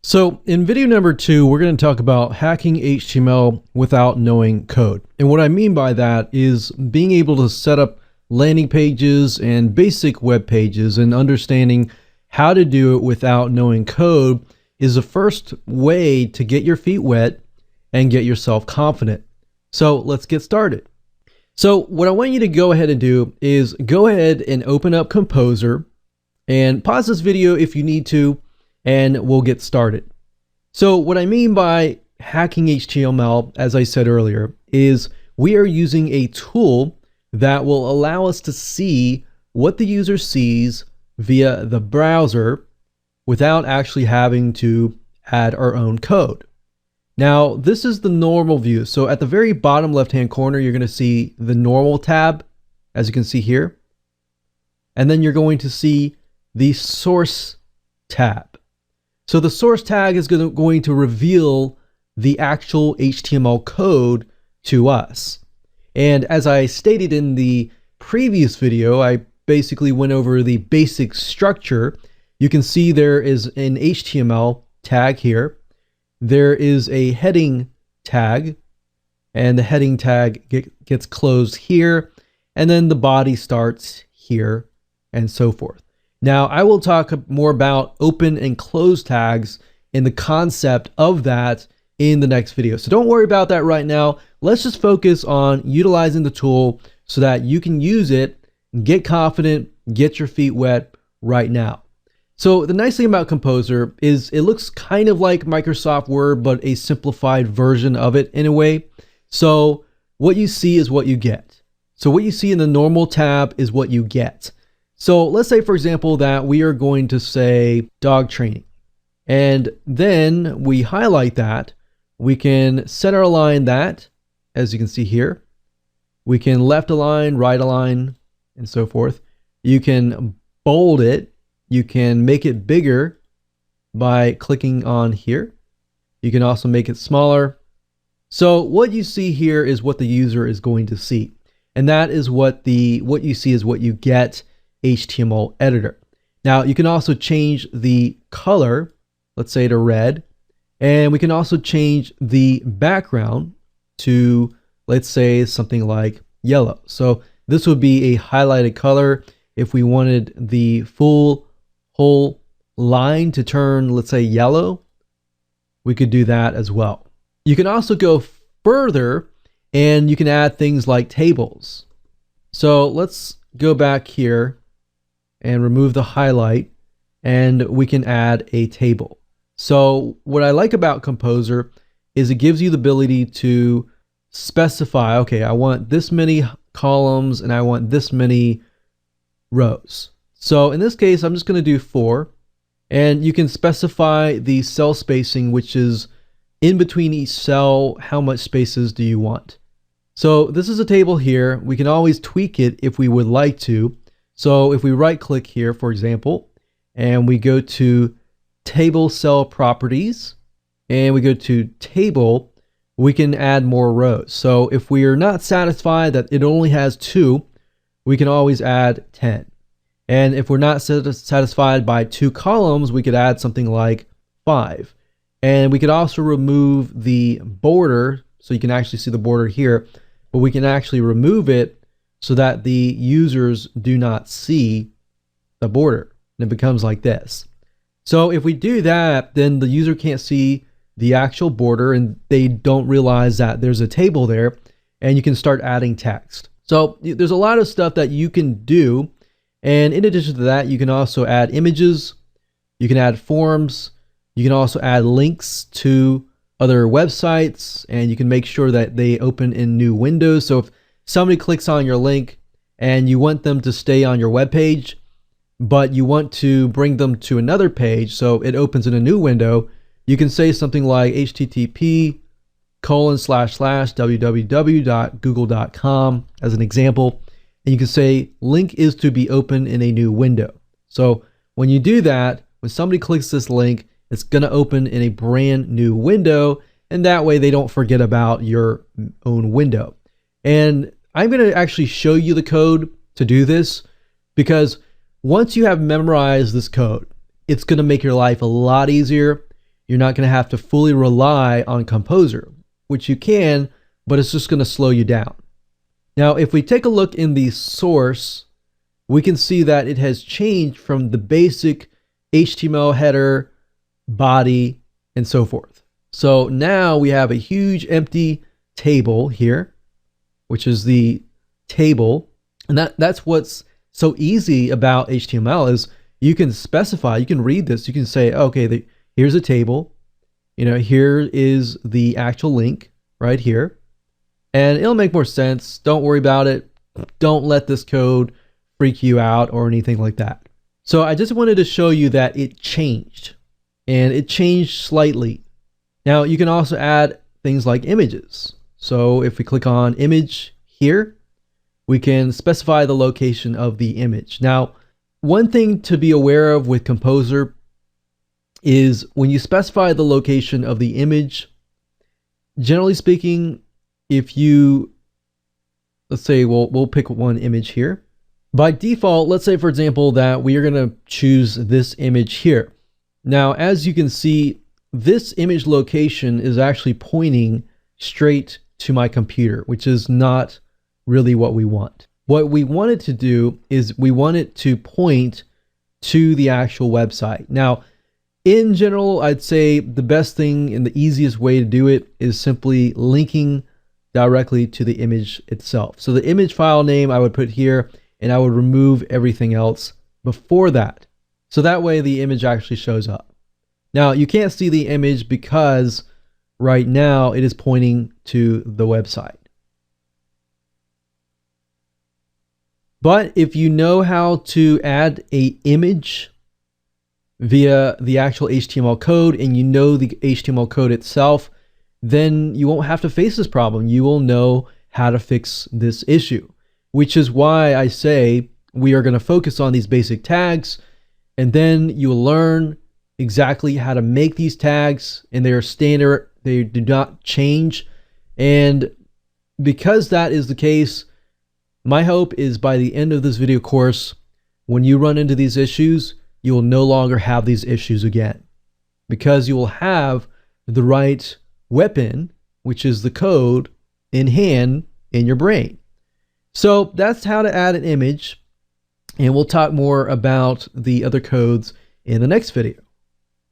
So in video number 2, we're going to talk about hacking HTML without knowing code. And what I mean by that is being able to set up landing pages and basic web pages, and understanding how to do it without knowing code is the first way to get your feet wet and get yourself confident. So let's get started. So what I want you to go ahead and do is go ahead and open up Composer and pause this video if you need to, and we'll get started. So what I mean by hacking HTML, as I said earlier, is we are using a tool that will allow us to see what the user sees via the browser without actually having to add our own code. Now, this is the normal view. So at the very bottom left-hand corner, you're going to see the normal tab, as you can see here. And then you're going to see the source tab. So the source tag is going to reveal the actual HTML code to us. And as I stated in the previous video, I basically went over the basic structure. You can see there is an HTML tag here. There is a heading tag, and the heading tag gets closed here, and then the body starts here, and so forth. Now, I will talk more about open and close tags and the concept of that in the next video. So don't worry about that right now. Let's just focus on utilizing the tool so that you can use it, get confident, get your feet wet right now. So the nice thing about Composer is it looks kind of like Microsoft Word, but a simplified version of it in a way. So what you see is what you get. So what you see in the normal tab is what you get. So let's say, for example, that we are going to say dog training, and then we highlight that. We can center align that, as you can see here. We can left align, right align, and so forth. You can bold it. You can make it bigger by clicking on here. You can also make it smaller. So what you see here is what the user is going to see, and that is what you see is what you get. HTML editor. Now you can also change the color, let's say to red, and we can also change the background to, let's say, something like yellow. So this would be a highlighted color. If we wanted the whole line to turn, let's say, yellow, we could do that as well. You can also go further and you can add things like tables. So let's go back here and remove the highlight, and we can add a table. So what I like about Composer is it gives you the ability to specify, okay, I want this many columns and I want this many rows. So in this case, I'm just going to do 4, and you can specify the cell spacing, which is in between each cell. How much spaces do you want? So this is a table here. We can always tweak it if we would like to. So if we right click here, for example, and we go to table cell properties and we go to table, we can add more rows. So if we are not satisfied that it only has 2, we can always add 10. And if we're not satisfied by 2 columns, we could add something like 5. And we could also remove the border, so you can actually see the border here, but we can actually remove it so that the users do not see the border, and it becomes like this. So if we do that, then the user can't see the actual border, and they don't realize that there's a table there, and you can start adding text. So there's a lot of stuff that you can do, and in addition to that, you can also add images, you can add forms, you can also add links to other websites, and you can make sure that they open in new windows. So if somebody clicks on your link and you want them to stay on your web page, but you want to bring them to another page so it opens in a new window, you can say something like http://www.google.com as an example, and you can say link is to be open in a new window. So when you do that, when somebody clicks this link, it's going to open in a brand new window, and that way they don't forget about your own window. And I'm going to actually show you the code to do this, because once you have memorized this code, it's going to make your life a lot easier. you're not going to have to fully rely on Composer, which you can, but it's just going to slow you down. Now, if we take a look in the source, we can see that it has changed from the basic HTML header, body, and so forth. So now we have a huge empty table here, which is the table. And that's what's so easy about HTML is you can specify, you can read this, you can say, okay, here's a table, here is the actual link right here, and it'll make more sense. Don't worry about it. Don't let this code freak you out or anything like that. So I just wanted to show you that it changed, and it changed slightly. Now you can also add things like images. So if we click on image here, we can specify the location of the image. Now, one thing to be aware of with Composer is when you specify the location of the image, generally speaking, if you, let's say, we'll pick one image here. By default, let's say, for example, that we are going to choose this image here. Now, as you can see, this image location is actually pointing straight to my computer, which is not really what we want. What we want it to do is we want it to point to the actual website. Now, in general, I'd say the best thing and the easiest way to do it is simply linking directly to the image itself. So the image file name I would put here, and I would remove everything else before that. So that way the image actually shows up. Now, you can't see the image because right now it is pointing to the website. But if you know how to add an image via the actual HTML code, and you know the HTML code itself, then you won't have to face this problem. You will know how to fix this issue, which is why I say we are going to focus on these basic tags, and then you will learn exactly how to make these tags, and they are standard. They do not change. And because that is the case, my hope is by the end of this video course, when you run into these issues, you will no longer have these issues again, because you will have the right weapon, which is the code, in hand in your brain. So that's how to add an image, and we'll talk more about the other codes in the next video.